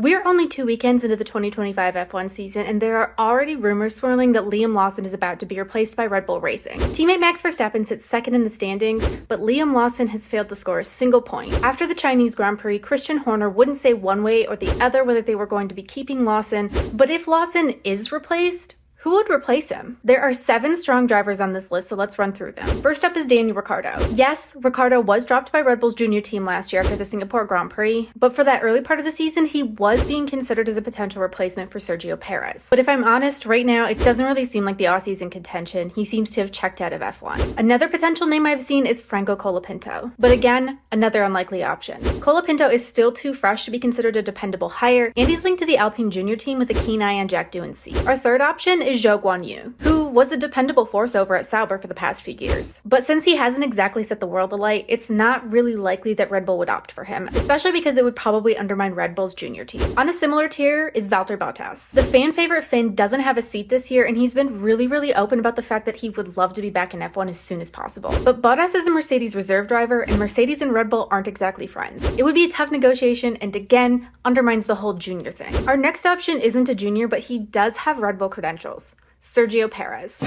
We're only 2 weekends into the 2025 F1 season, and there are already rumors swirling that Liam Lawson is about to be replaced by Red Bull Racing. Teammate Max Verstappen sits second in the standings, but Liam Lawson has failed to score a single point. After the Chinese Grand Prix, Christian Horner wouldn't say one way or the other whether they were going to be keeping Lawson, but if Lawson is replaced, who would replace him? There are 7 strong drivers on this list, so let's run through them. First up is Daniel Ricciardo. Yes, Ricciardo was dropped by Red Bull's junior team last year after the Singapore Grand Prix, but for that early part of the season, he was being considered as a potential replacement for Sergio Perez. But if I'm honest, right now, it doesn't really seem like the Aussie's in contention. He seems to have checked out of F1. Another potential name I've seen is Franco Colapinto, but again, another unlikely option. Colapinto is still too fresh to be considered a dependable hire, and he's linked to the Alpine junior team with a keen eye on Jack Doohan's seat. Our third option is Zhou Guanyu, who was a dependable force over at Sauber for the past few years. But since he hasn't exactly set the world alight, it's not really likely that Red Bull would opt for him, especially because it would probably undermine Red Bull's junior team. On a similar tier is Valtteri Bottas. The fan favorite Finn doesn't have a seat this year, and he's been really open about the fact that he would love to be back in F1 as soon as possible. But Bottas is a Mercedes reserve driver, and Mercedes and Red Bull aren't exactly friends. It would be a tough negotiation, and again, undermines the whole junior thing. Our next option isn't a junior, but he does have Red Bull credentials. Sergio Perez.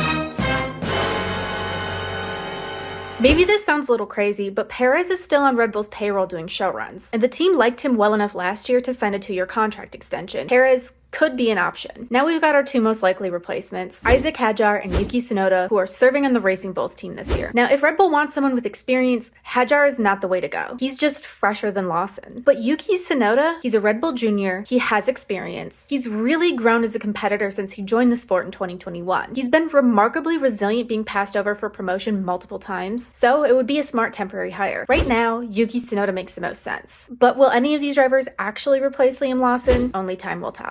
Maybe this sounds a little crazy, but Perez is still on Red Bull's payroll doing show runs, and the team liked him well enough last year to sign a 2-year contract extension. Perez could be an option. Now we've got our 2 most likely replacements, Isack, Hadjar, and Yuki Tsunoda, who are serving on the Racing Bulls team this year. Now, if Red Bull wants someone with experience, Hadjar is not the way to go. He's just fresher than Lawson. But Yuki Tsunoda, he's a Red Bull junior, he has experience. He's really grown as a competitor since he joined the sport in 2021. He's been remarkably resilient, being passed over for promotion multiple times, so it would be a smart temporary hire. Right now, Yuki Tsunoda makes the most sense. But will any of these drivers actually replace Liam Lawson? Only time will tell.